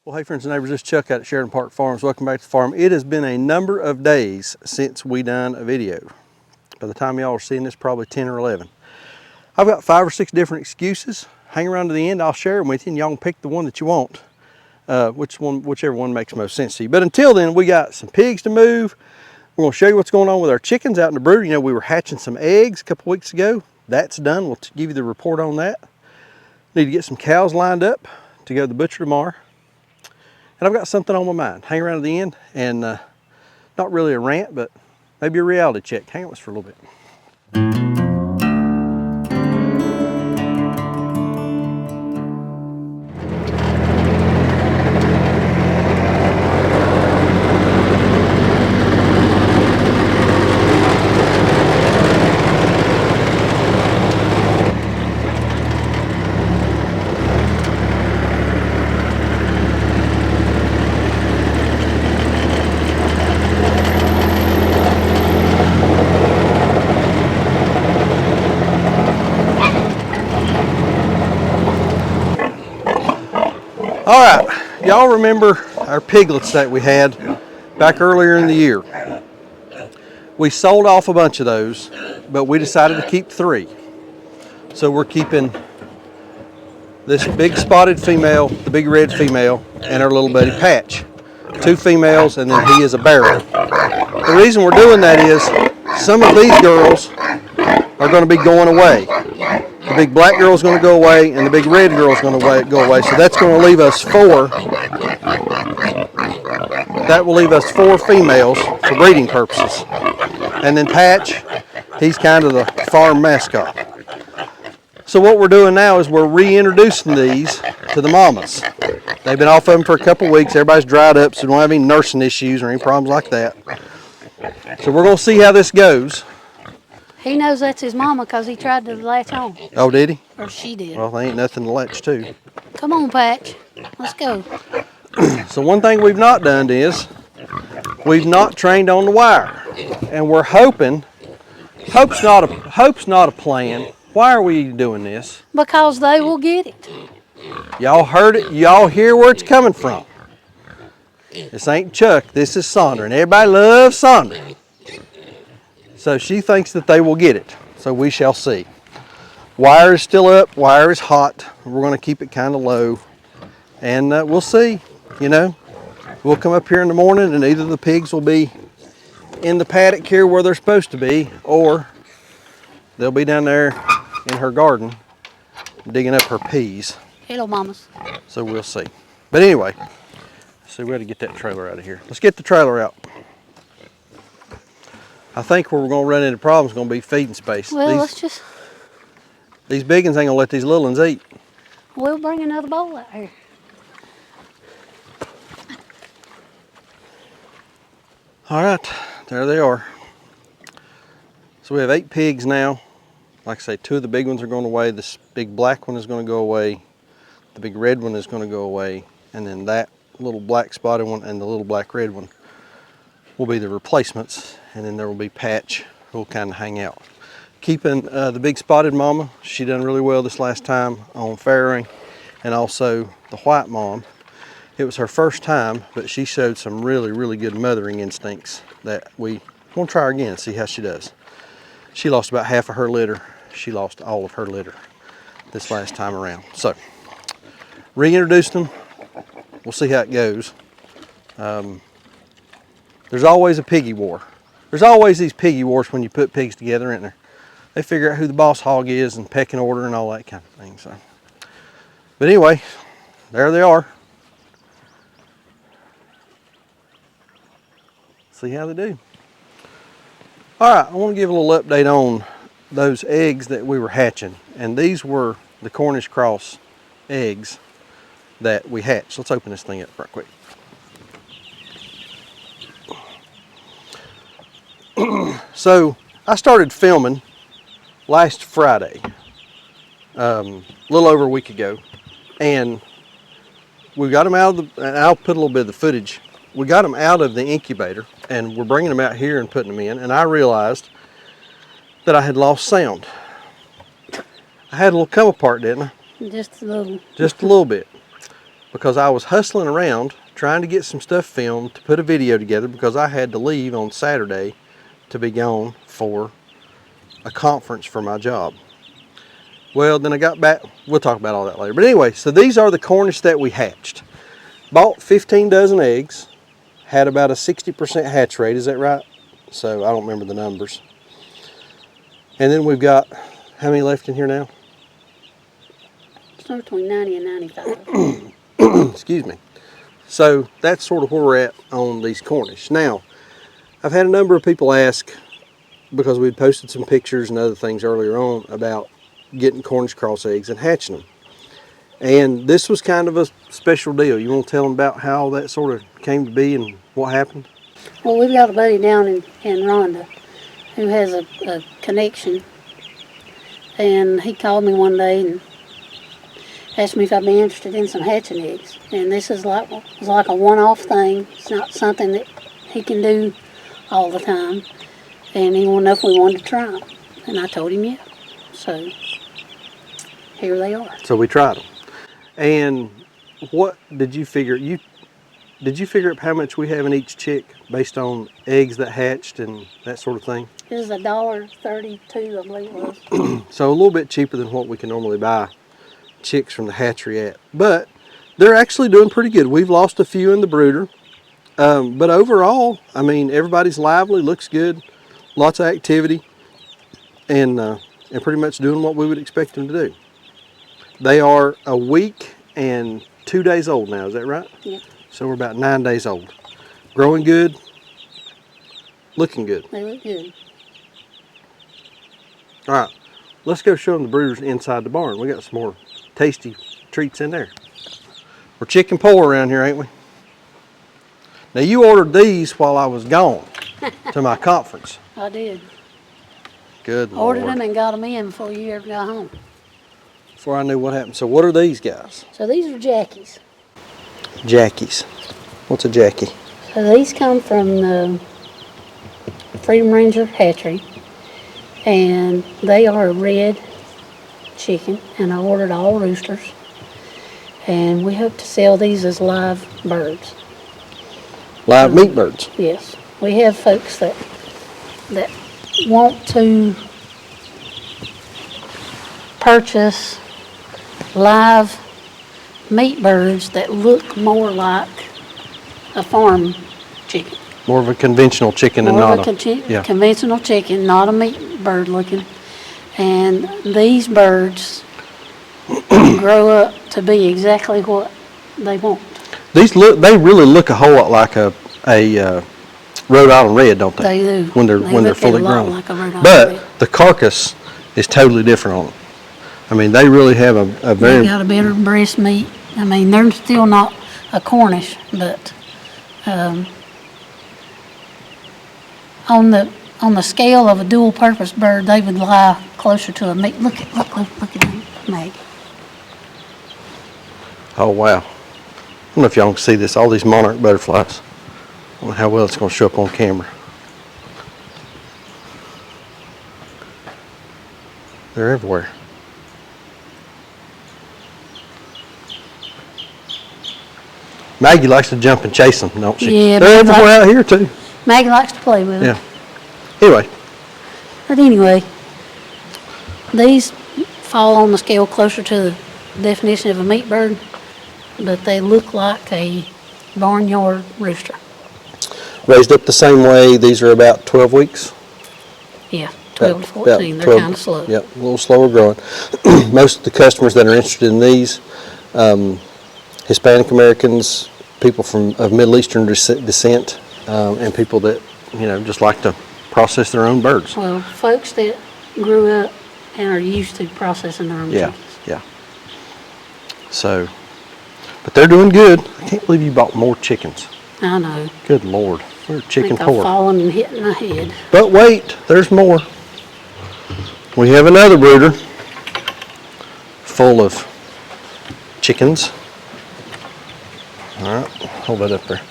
Well, hey friends and neighbors, this is Chuck out at Sheridan Park Farms. Welcome back to the farm. It has been a number of days since we done a video. By the time y'all are seeing this, probably 10 or 11. I've got 5 or 6 different excuses. Hang around to the end, I'll share them with you and y'all can pick the one that you want. Whichever one makes most sense to you. But until then, we got some pigs to move. We're gonna show you what's going on with our chickens out in the brooder. You know, we were hatching some eggs a couple weeks ago. That's done, we'll give you the report on that. Need to get some cows lined up to go to the butcher tomorrow. And I've got something on my mind. Hang around to the end, and not really a rant, but maybe a reality check. Hang with us for a little bit. All right, y'all remember our piglets that we had back earlier in the year. We sold off a bunch of those, but we decided to keep 3. So we're keeping this big spotted female, the big red female, and our little buddy Patch. 2 females, and then he is a barrel. The reason we're doing that is some of these girls are going to be going away. The big black girl is going to go away, and the big red girl is going to go away. So that's going to leave us 4. That will leave us 4 females for breeding purposes. And then Patch, he's kind of the farm mascot. So what we're doing now is we're reintroducing these to the mamas. They've been off of them for a couple weeks. Everybody's dried up, so we don't have any nursing issues or any problems like that. So we're going to see how this goes. He knows that's his mama because he tried to latch on. Oh, did he? Or she did. Well, they ain't nothing to latch to. Come on, Patch. Let's go. So one thing we've not done is we've not trained on the wire. And we're hoping, hope's not a plan. Why are we doing this? Because they will get it. Y'all heard it, y'all hear where it's coming from. This ain't Chuck, this is Sandra, and everybody loves Sandra. So she thinks that they will get it. So we shall see. Wire is still up, wire is hot. We're gonna keep it kind of low. And we'll see, you know. We'll come up here in the morning and either the pigs will be in the paddock here where they're supposed to be, or they'll be down there in her garden digging up her peas. Hello, mamas. So we'll see. But anyway, so we got to get that trailer out of here. Let's get the trailer out. I think where we're going to run into problems is going to be feeding space. Well, these big ones ain't going to let these little ones eat. We'll bring another bowl out here. All right, there they are. So we have 8 pigs now. Like I say, 2 of the big ones are going away. This big black one is going to go away. The big red one is going to go away. And then that little black spotted one and the little black red one will be the replacements. And then there will be Patch who will kind of hang out. Keeping the big spotted mama, she done really well this last time on farrowing. And also the white mom. It was her first time, but she showed some really, really good mothering instincts that we want to try her again and see how she does. She lost about half of her litter. She lost all of her litter this last time around. So, reintroduced them. We'll see how it goes. There's always a piggy war. There's always these piggy wars when you put pigs together, isn't there? They figure out who the boss hog is and pecking order and all that kind of thing. So, but anyway, there they are. See how they do. All right, I want to give a little update on those eggs that we were hatching. And these were the Cornish cross eggs that we hatched. Let's open this thing up real quick. So I started filming last Friday, a little over a week ago. And we got them out of the, and I'll put a little bit of the footage. We got them out of the incubator and we're bringing them out here and putting them in. And I realized that I had lost sound. I had a little come apart, didn't I? Just a little. Just a little bit. because I was hustling around trying to get some stuff filmed to put a video together because I had to leave on Saturday to be gone for a conference for my job. Well, then I got back. We'll talk about all that later. But anyway, so these are the Cornish that we hatched. Bought 15 dozen eggs. Had about a 60% hatch rate. Is that right? So I don't remember the numbers. And then we've got, how many left in here now? Somewhere between 90 and 95. Excuse me. So that's sort of where we're at on these Cornish. Now, I've had a number of people ask, because we'd posted some pictures and other things earlier on about getting Cornish cross eggs and hatching them. And this was kind of a special deal. You want to tell them about how that sort of came to be and what happened? Well, we've got a buddy down in Rhonda who has a connection. And he called me one day and asked me if I'd be interested in some hatching eggs. And this is like a one-off thing. It's not something that he can do all the time. And he wanted to know if we wanted to try them. And I told him yeah. So here they are. So we tried them. And what did you figure? Did you figure up how much we have in each chick based on eggs that hatched and that sort of thing? It was $1.32, I believe it was. So a little bit cheaper than what we can normally buy chicks from the hatchery at. But they're actually doing pretty good. We've lost a few in the brooder. But overall, I mean, everybody's lively, looks good, lots of activity, and pretty much doing what we would expect them to do. They are a week and 2 days old now, is that right? Yeah. So we're about 9 days old. Growing good, looking good. They look good. All right, let's go show them the brooders inside the barn. We got some more tasty treats in there. We're chicken poor around here, ain't we? Now you ordered these while I was gone to my conference. I did. Good Lord. Ordered them and got them in before you ever got home. Before I knew what happened. So what are these guys? So these are Jackies. Jackies. What's a Jackie? So these come from the Freedom Ranger hatchery, and they are a red chicken, and I ordered all roosters, and we hope to sell these as live birds. Live meat birds. Yes, we have folks that want to purchase live meat birds that look more like a farm chicken. More of a conventional chicken and not a conventional chicken, not a meat bird looking. And these birds grow up to be exactly what they want. They really look a whole lot like a Rhode Island Red, don't they? They do. When they're fully grown. Like a Rhode Island but Red. The carcass is totally different on them. I mean, they really have a very... They got a better breast meat. I mean, they're still not a Cornish, but on the scale of a dual-purpose bird, they would lie closer to a meat. Look at them, Meg. Oh, wow. I don't know if y'all can see this, all these monarch butterflies. I don't know how well it's going to show up on camera. They're everywhere. Maggie likes to jump and chase them, don't she? Yeah, they're everywhere out here too. Maggie likes to play with them. Yeah. Anyway. But anyway, these fall on the scale closer to the definition of a meat bird, but they look like a barnyard rooster. Raised up the same way. These are about 12 weeks. Yeah, 12 to 14. They're kind of slow. Yep, a little slower growing. Most of the customers that are interested in these, Hispanic Americans, people of Middle Eastern descent, and people that just like to process their own birds. Well, folks that grew up and are used to processing their own chickens. Yeah. So, but they're doing good. I can't believe you bought more chickens. I know. Good Lord, we're chicken I think I've poor. fallen and hit my head. But wait, there's more. We have another brooder full of chickens. All right, hold that up there.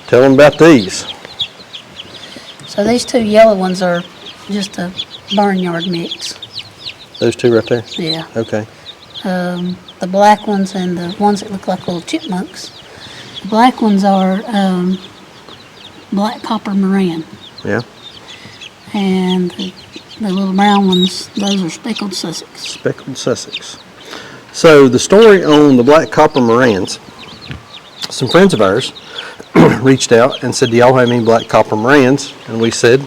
Tell them about these. So these two yellow ones are just a barnyard mix. Those two right there? Yeah. Okay. the black ones and the ones that look like little chipmunks. The black ones are black copper Moran. Yeah. And the little brown ones, those are speckled Sussex. Speckled Sussex. So the story on the black copper Morans, some friends of ours reached out and said, do y'all have any black copper Morans? And we said,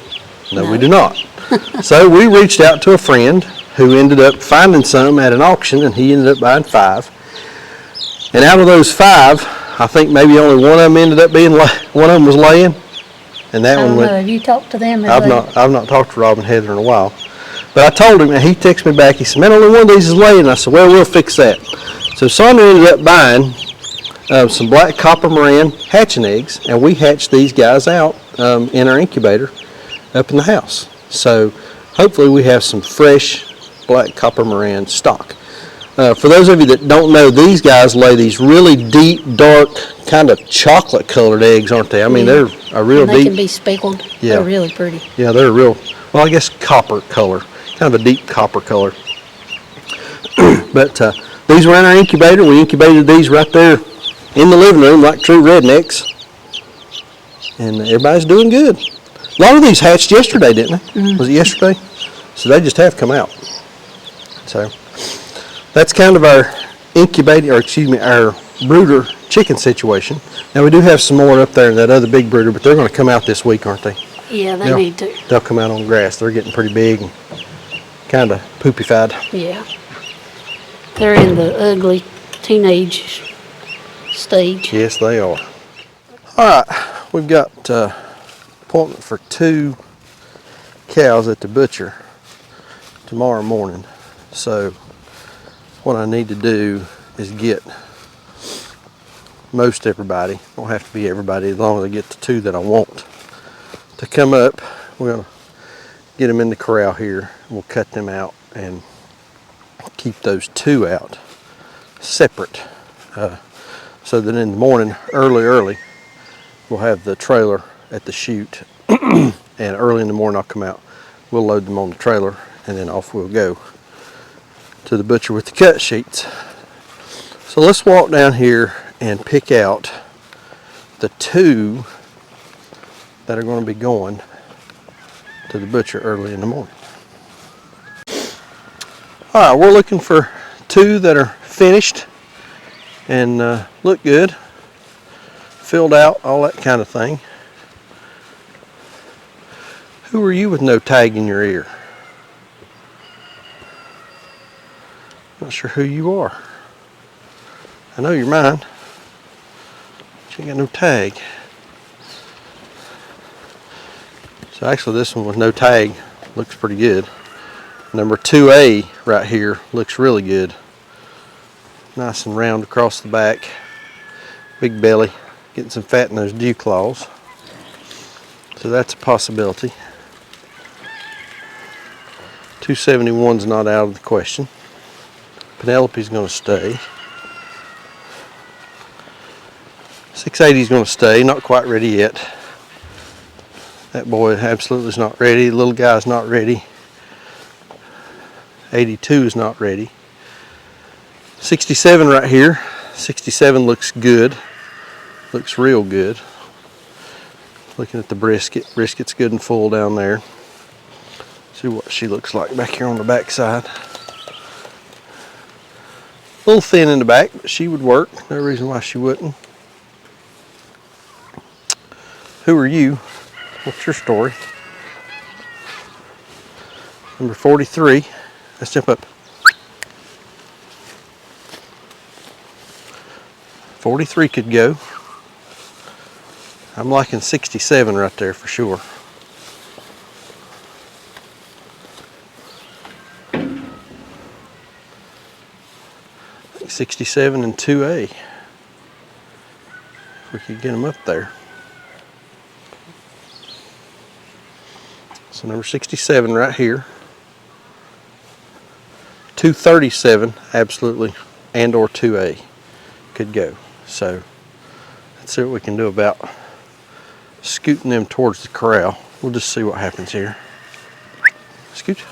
no, we do not. So we reached out to a friend who ended up finding some at an auction, and he ended up buying 5. And out of those 5, I think maybe only one of them ended up being, one of them was laying. And that one went. Have you talked to them? I've not talked to Rob and Heather in a while. But I told him, and he texted me back, he said, man, only one of these is laying. I said, well, we'll fix that. So Sandra ended up buying some black copper Moran hatching eggs, and we hatched these guys out in our incubator up in the house. So hopefully we have some fresh black copper Moran stock. For those of you that don't know, these guys lay these really deep, dark, kind of chocolate colored eggs, aren't they? I mean, they're a real and they deep. They can be speckled. Yeah. They're really pretty. Yeah, they're real, well, I guess copper color, kind of a deep copper color. But these were in our incubator. We incubated these right there in the living room like true rednecks. And everybody's doing good. A lot of these hatched yesterday, didn't they? Mm-hmm. Was it yesterday? So they just have come out. So that's kind of our our brooder chicken situation. Now we do have some more up there in that other big brooder, but they're going to come out this week, aren't they? Yeah, they need to. They'll come out on grass. They're getting pretty big and kind of poopy-fied. Yeah. They're in the ugly teenage stage. Yes, they are. All right, we've got appointment for 2 cows at the butcher tomorrow morning. So what I need to do is get most everybody, don't have to be everybody, as long as I get the 2 that I want to come up. We're going to get them in the corral here. We'll cut them out and keep those 2 out separate, so that in the morning, early, we'll have the trailer at the chute, and early in the morning I'll come out. We'll load them on the trailer, and then off we'll go to the butcher with the cut sheets. So let's walk down here and pick out the 2 that are going to be going to the butcher early in the morning. All right, we're looking for 2 that are finished and look good, filled out, all that kind of thing. Who are you with no tag in your ear? Not sure who you are. I know you're mine, but you ain't got no tag. So actually this one with no tag looks pretty good. Number 2A right here looks really good. Nice and round across the back. Big belly. Getting some fat in those dew claws. So that's a possibility. 271's not out of the question. Penelope's going to stay. 680's going to stay. Not quite ready yet. That boy absolutely is not ready. The little guy's not ready. 82 is not ready. 67 right here. 67 looks good. Looks real good. Looking at the brisket. Brisket's good and full down there. See what she looks like back here on the back side. A little thin in the back, but she would work. No reason why she wouldn't. Who are you? What's your story? Number 43. Let's jump up. 43 could go. I'm liking 67 right there for sure. I think 67 and 2A. If we could get them up there. So number 67 right here. 237 absolutely, and or 2A could go. So let's see what we can do about scooting them towards the corral. We'll just see what happens here. Scoot.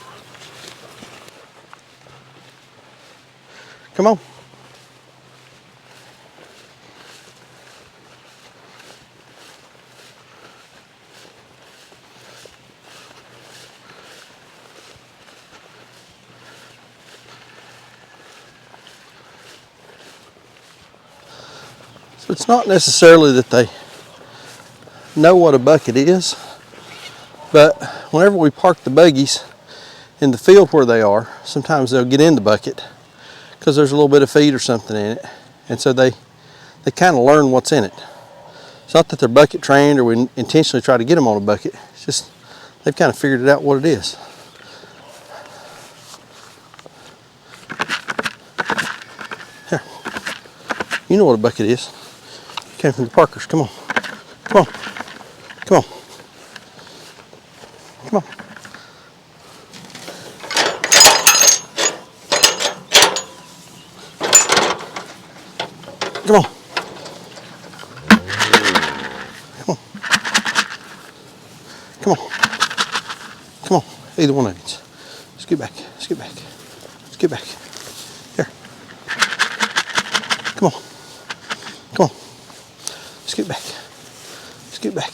Come on. So it's not necessarily that they know what a bucket is, but whenever we park the buggies in the field where they are, sometimes they'll get in the bucket because there's a little bit of feed or something in it, and so they kind of learn what's in it. It's not that they're bucket trained or we intentionally try to get them on a bucket. It's just they've kind of figured it out what it is. Here, you know what a bucket is. You came from the Parkers. Come on, come on, come on, come on. Come on. Come on. Come on. Come on. Either one of you. Scoot back. Scoot back. Scoot back. Here. Come on. Come on. Scoot back. Scoot back.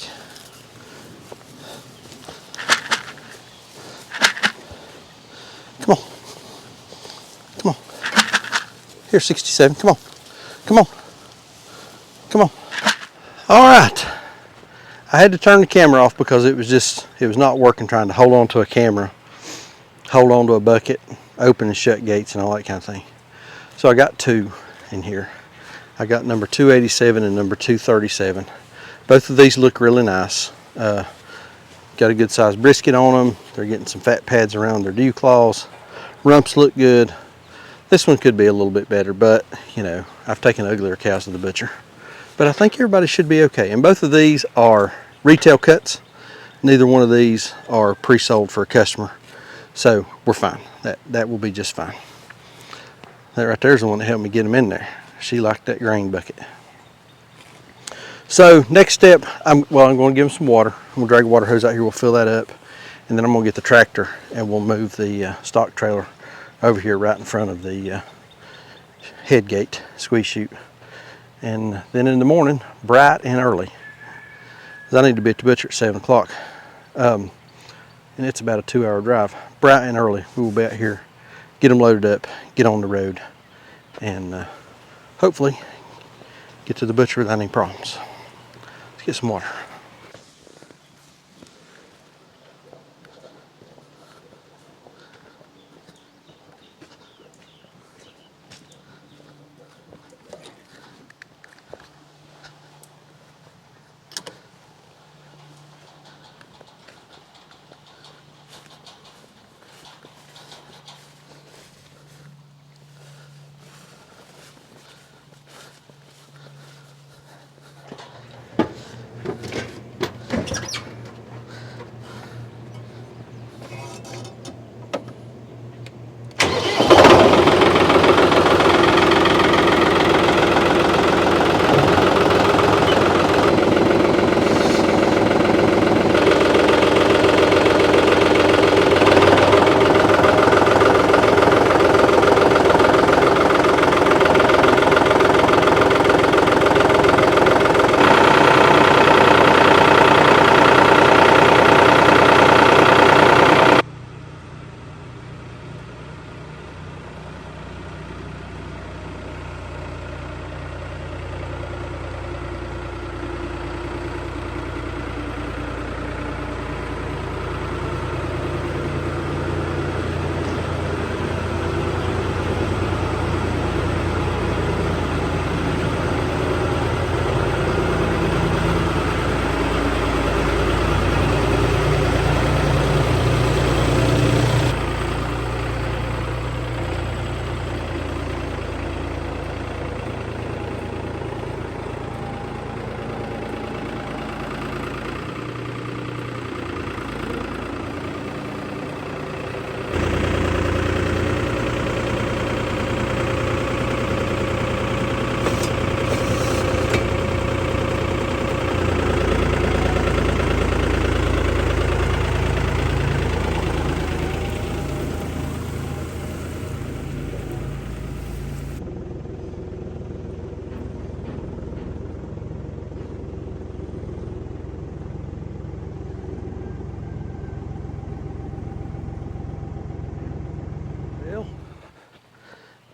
Come on. Come on. Here, 67. Come on. Come on. Come on. All right. I had to turn the camera off because it was not working trying to hold on to a camera, hold on to a bucket, open and shut gates and all that kind of thing. So I got two in here. I got number 287 and number 237. Both of these look really nice. Got a good sized brisket on them. They're getting some fat pads around their dew claws. Rumps look good. This one could be a little bit better, but you know, I've taken uglier cows to the butcher. But I think everybody should be okay. And both of these are retail cuts. Neither one of these are pre-sold for a customer. So we're fine. That will be just fine. That right there is the one that helped me get them in there. She liked that grain bucket. So next step, I'm going to give them some water. I'm going to drag a water hose out here. We'll fill that up. And then I'm going to get the tractor and we'll move the stock trailer over here right in front of the head gate, squeeze chute. And then in the morning, bright and early, because I need to be at the butcher at 7 o'clock. And it's about a 2-hour drive. Bright and early, we will be out here, get them loaded up, get on the road, and hopefully get to the butcher without any problems. Let's get some water.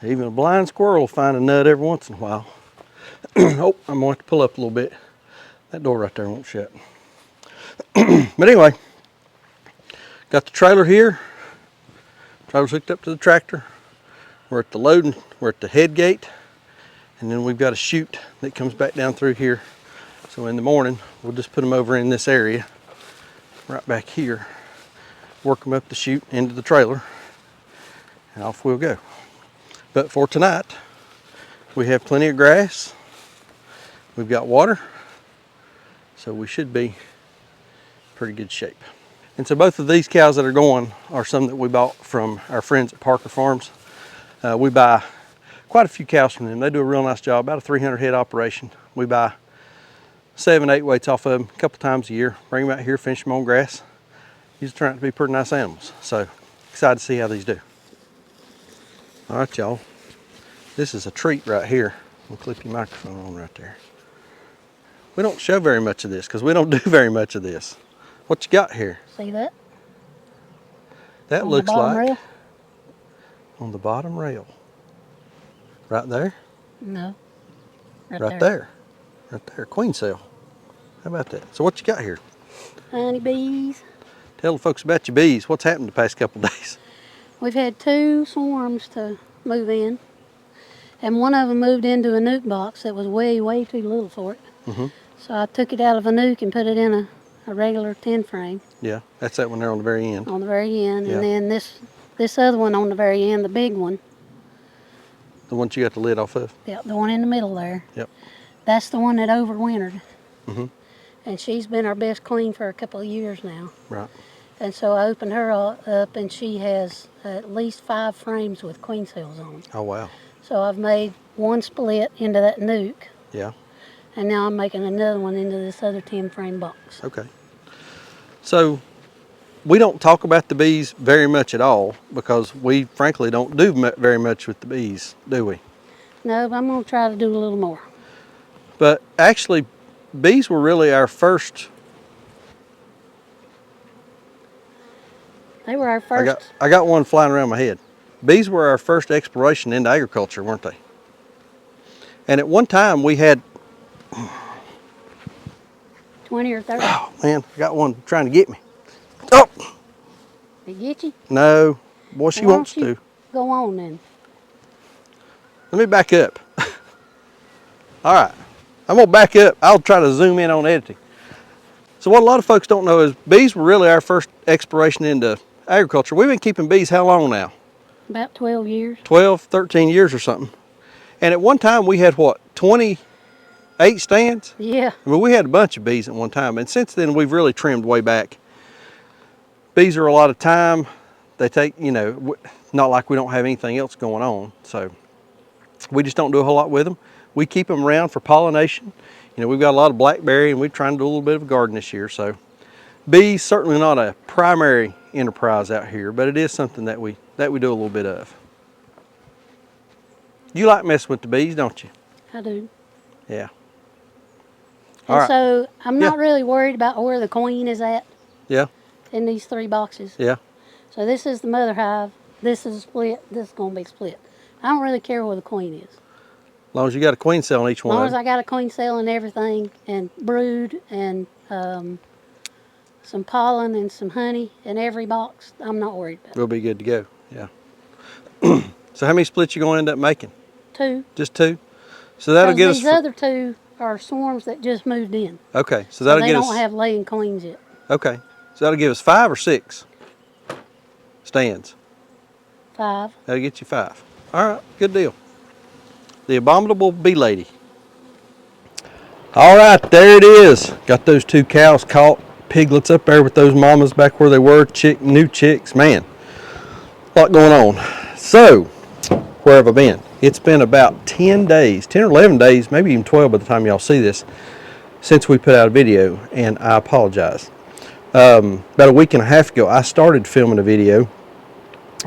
Even a blind squirrel will find a nut every once in a while. Oh, I'm going to have to pull up a little bit. That door right there won't shut. But anyway, got the trailer here. Trailer's hooked up to the tractor. We're at the loading, we're at the head gate. And then we've got a chute that comes back down through here. So in the morning, we'll just put them over in this area, right back here, work them up the chute into the trailer, and off we'll go. But for tonight, we have plenty of grass. We've got water, so we should be in pretty good shape. And so both of these cows that are going are some that we bought from our friends at Parker Farms. We buy quite a few cows from them. They do a real nice job, about a 300 head operation. We buy 7, 8 weights off of them a couple times a year, bring them out here, finish them on grass. These turn out to be pretty nice animals. So excited to see how these do. All right, y'all. This is a treat right here. We'll clip your microphone on right there. We don't show very much of this because we don't do very much of this. What you got here? See that? That On looks the bottom like rail? on the bottom rail. Right there? No. Right there. Right there. Queen cell. How about that? So what you got here? Honey bees. Tell the folks about your bees. What's happened the past couple of days? We've had 2 swarms to move in. And one of them moved into a nuke box that was way, way too little for it. Mm-hmm. So I took it out of a nuke and put it in a regular 10 frame Yeah, that's that one there on the very end. on the very end. Yeah. And then this other one on the very end, the big one, The one you got the lid off of? yeah, the one in the middle there. Yep. That's the one that overwintered. Mm-hmm. And she's been our best queen for a couple of years now. Right. And so I opened her up, and she has at least 5 frames with queen cells on them. Oh, wow. So I've made one split into that nuke, Yeah. and now I'm making another one into this other 10 frame box. Okay. So we don't talk about the bees very much at all because we frankly don't do very much with the bees, do we? No, but I'm going to try to do a little more. But actually, bees were really our first. They were our first. I got one flying around my head. Bees were our first exploration into agriculture, weren't they? And at one time we had, 20 or 30. oh man, I got one trying to get me. Oh, Did it get you? no, boy, she Why don't wants you to. Go on then. Let me back up. All right, I'm gonna back up. I'll try to zoom in on editing. So what a lot of folks don't know is bees were really our first exploration into agriculture. We've been keeping bees how long now? About 12 years. 12, 13 years or something. And at one time we had what, 28 stands? Yeah. I mean, we had a bunch of bees at one time, and since then we've really trimmed way back. Bees are a lot of time. They take, you know, not like we don't have anything else going on, so we just don't do a whole lot with them. We keep them around for pollination. You know, we've got a lot of blackberry, and we're trying to do a little bit of a garden this year, so bees certainly not a primary enterprise out here, but it is something that we do a little bit of. You like messing with the bees, don't you? I do. Yeah. And All right. so I'm Yeah. not really worried about where the queen is at Yeah, in these 3 boxes. yeah. So this is the mother hive. This is split. This is going to be split. I don't really care where the queen is. As long as you got a queen cell in each As one long of as them. I got a queen cell and everything, and brood, and some pollen and some honey in every box, I'm not worried about it. We'll be good to go. Yeah. So how many splits you gonna end up making? 2. Just 2? So that'll get us. These other 2 are swarms that just moved in. Okay. So So that'll they get don't us. have laying queens yet. Okay. So that'll give us 5 or 6 stands. 5. That'll get you 5. All right. Good deal. The abominable bee lady. All right. There it is. Got those 2 cows caught. Piglets up there with those mamas back where they were. New chicks. Man, a lot going on. So, where have I been? It's been about 10 days, 10 or 11 days, maybe even 12 by the time y'all see this, since we put out a video, and I apologize. About a week and a half ago, I started filming a video.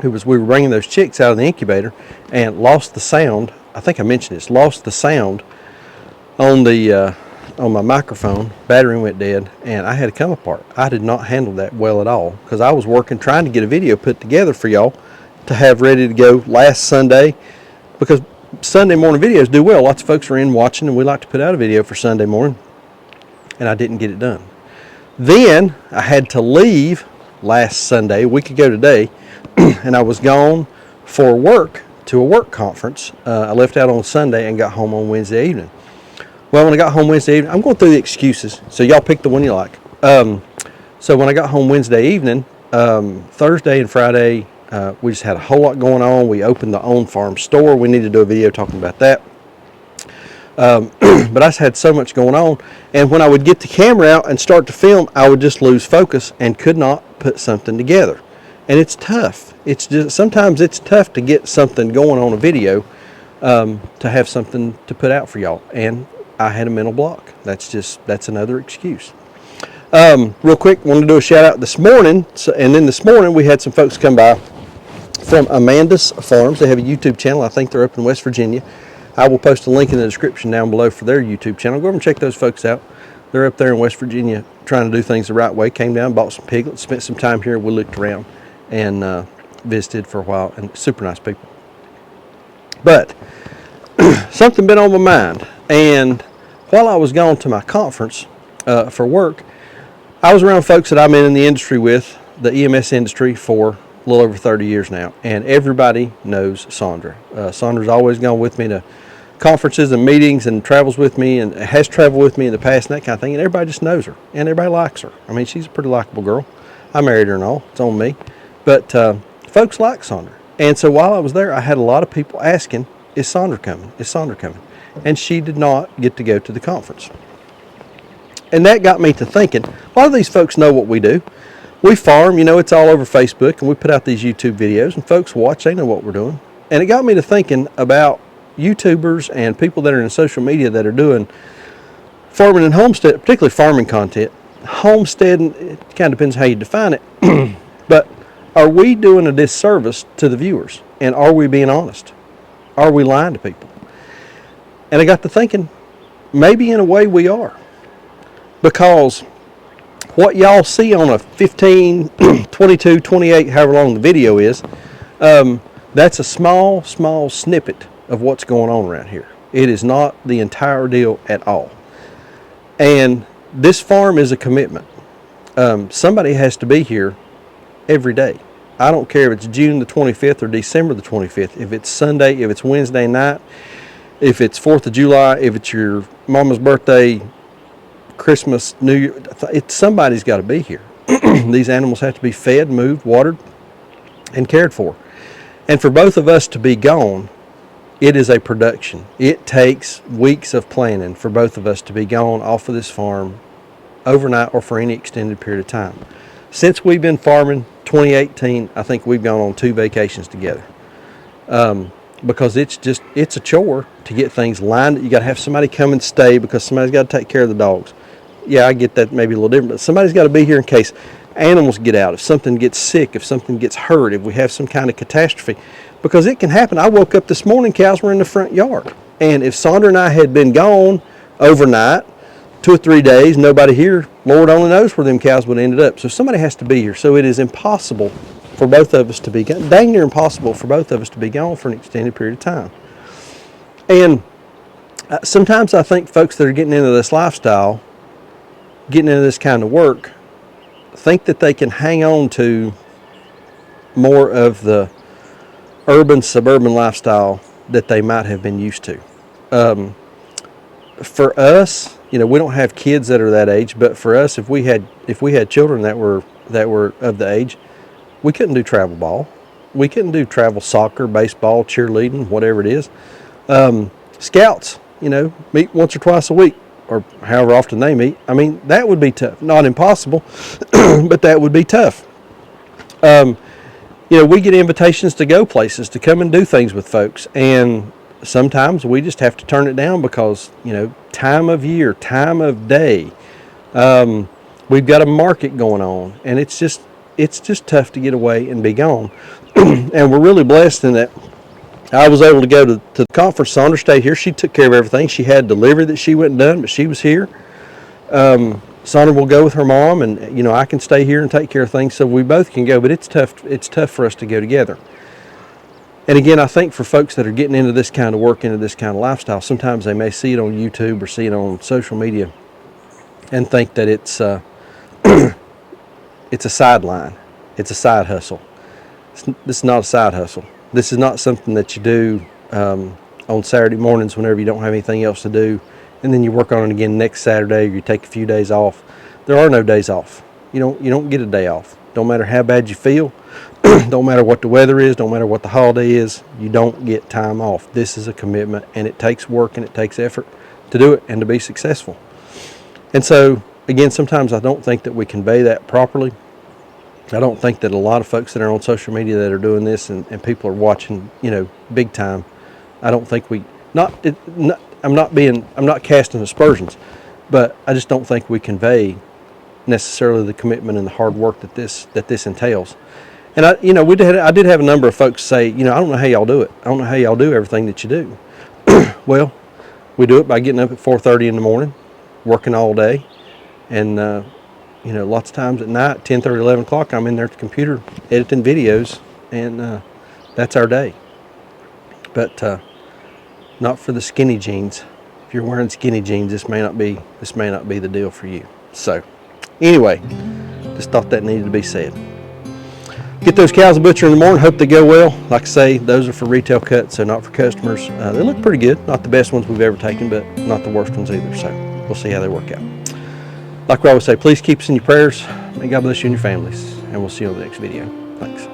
We were bringing those chicks out of the incubator and lost the sound. I think I mentioned this. Lost the sound on the on my microphone. Battery went dead, and I had to come apart. I did not handle that well at all because I was working trying to get a video put together for y'all to have ready to go last Sunday, because Sunday morning videos do well. Lots of folks are in watching, and we like to put out a video for Sunday morning, and I didn't get it done. Then I had to leave last Sunday, a week ago today, and I was gone for work to a work conference. I left out on Sunday and got home on Wednesday evening. Well, when I got home Wednesday evening, I'm going through the excuses, so y'all pick the one you like. So when I got home Wednesday evening, Thursday and Friday, we just had a whole lot going on. We opened the on-farm store. We need to do a video talking about that. But I just had so much going on, and when I would get the camera out and start to film, I would just lose focus and could not put something together. And it's tough. It's just sometimes it's tough to get something going on a video, to have something to put out for y'all. And I had a mental block. That's another excuse. Real quick, wanted to do a shout out this morning. And then this morning we had some folks come by from Amanda's Farms. They have a YouTube channel. I think they're up in West Virginia. I will post a link in the description down below for their YouTube channel. Go over and check those folks out. They're up there in West Virginia trying to do things the right way. Came down, bought some piglets, spent some time here. We looked around and visited for a while, and super nice people. But something been on my mind, and while I was gone to my conference for work, I was around folks that I'm in the industry with, the EMS industry, for a little over 30 years now, and everybody knows Sandra. Sandra's always gone with me to conferences and meetings and travels with me and has traveled with me in the past and that kind of thing, and everybody just knows her, and everybody likes her. I mean, she's a pretty likable girl. I married her and all. It's on me. But folks like Sandra. And so while I was there, I had a lot of people asking, is Sandra coming? Is Sandra coming? And she did not get to go to the conference. And that got me to thinking, a lot of these folks know what we do. We farm, it's all over Facebook, and we put out these YouTube videos, and folks watch, they know what we're doing. And it got me to thinking about YouTubers and people that are in social media that are doing farming and homestead, particularly farming content. Homesteading, it kind of depends how you define it. But are we doing a disservice to the viewers? And are we being honest? Are we lying to people? And I got to thinking, maybe in a way we are. Because what y'all see on a 15, 22, 28, however long the video is, that's a small snippet of what's going on around here. It is not the entire deal at all. And this farm is a commitment. Somebody has to be here every day. I don't care if it's June the 25th or December the 25th. If it's Sunday, if it's Wednesday night, if it's 4th of July, if it's your mama's birthday, Christmas, New Year, somebody's got to be here. These animals have to be fed, moved, watered, and cared for. And for both of us to be gone, it is a production. It takes weeks of planning for both of us to be gone off of this farm overnight or for any extended period of time. Since we've been farming 2018, I think we've gone on 2 vacations together. Because it's a chore to get things lined. You got to have somebody come and stay because somebody's got to take care of the dogs. Yeah, I get that maybe a little different, but somebody's got to be here in case animals get out, if something gets sick, if something gets hurt, if we have some kind of catastrophe. Because it can happen. I woke up this morning, cows were in the front yard. And if Sandra and I had been gone overnight, 2 or 3 days, nobody here, Lord only knows where them cows would have ended up. So somebody has to be here. So it is impossible for both of us to be gone, dang near impossible for both of us to be gone for an extended period of time. And sometimes I think folks that are getting into this lifestyle, getting into this kind of work, think that they can hang on to more of the urban, suburban lifestyle that they might have been used to. For us, we don't have kids that are that age, but for us, if we had children that were of the age, we couldn't do travel ball. We couldn't do travel soccer, baseball, cheerleading, whatever it is. Scouts, meet once or twice a week, or however often they meet. I mean, that would be tough. Not impossible, but that would be tough. We get invitations to go places, to come and do things with folks, and sometimes we just have to turn it down because, time of year, time of day, we've got a market going on, and it's just tough to get away and be gone. And we're really blessed in that I was able to go to the conference. Sandra stayed here. She took care of everything. She had delivery that she went and done, but she was here. Sandra will go with her mom, and I can stay here and take care of things, so we both can go. But it's tough. It's tough for us to go together. And again, I think for folks that are getting into this kind of work, into this kind of lifestyle, sometimes they may see it on YouTube or see it on social media and think that it's a sideline. It's a side hustle. This is not a side hustle. This is not something that you do on Saturday mornings whenever you don't have anything else to do, and then you work on it again next Saturday, or you take a few days off. There are no days off. You don't get a day off. Don't matter how bad you feel. Don't matter what the weather is. Don't matter what the holiday is. You don't get time off. This is a commitment, and it takes work and it takes effort to do it and to be successful. And so, again, sometimes I don't think that we convey that properly. I don't think that a lot of folks that are on social media that are doing this and people are watching, big time. I don't think I'm not casting aspersions, but I just don't think we convey necessarily the commitment and the hard work that this entails. And I did have a number of folks say, I don't know how y'all do it. I don't know how y'all do everything that you do. Well, we do it by getting up at 4:30 in the morning, working all day, and lots of times at night, 10:30, 11 o'clock, I'm in there at the computer editing videos, and that's our day. But not for the skinny jeans. If you're wearing skinny jeans, this may not be the deal for you. So, anyway, just thought that needed to be said. Get those cows to butcher in the morning. Hope they go well. Like I say, those are for retail cuts, so not for customers. They look pretty good. Not the best ones we've ever taken, but not the worst ones either. So we'll see how they work out. Like we always say, please keep us in your prayers. May God bless you and your families. And we'll see you on the next video. Thanks.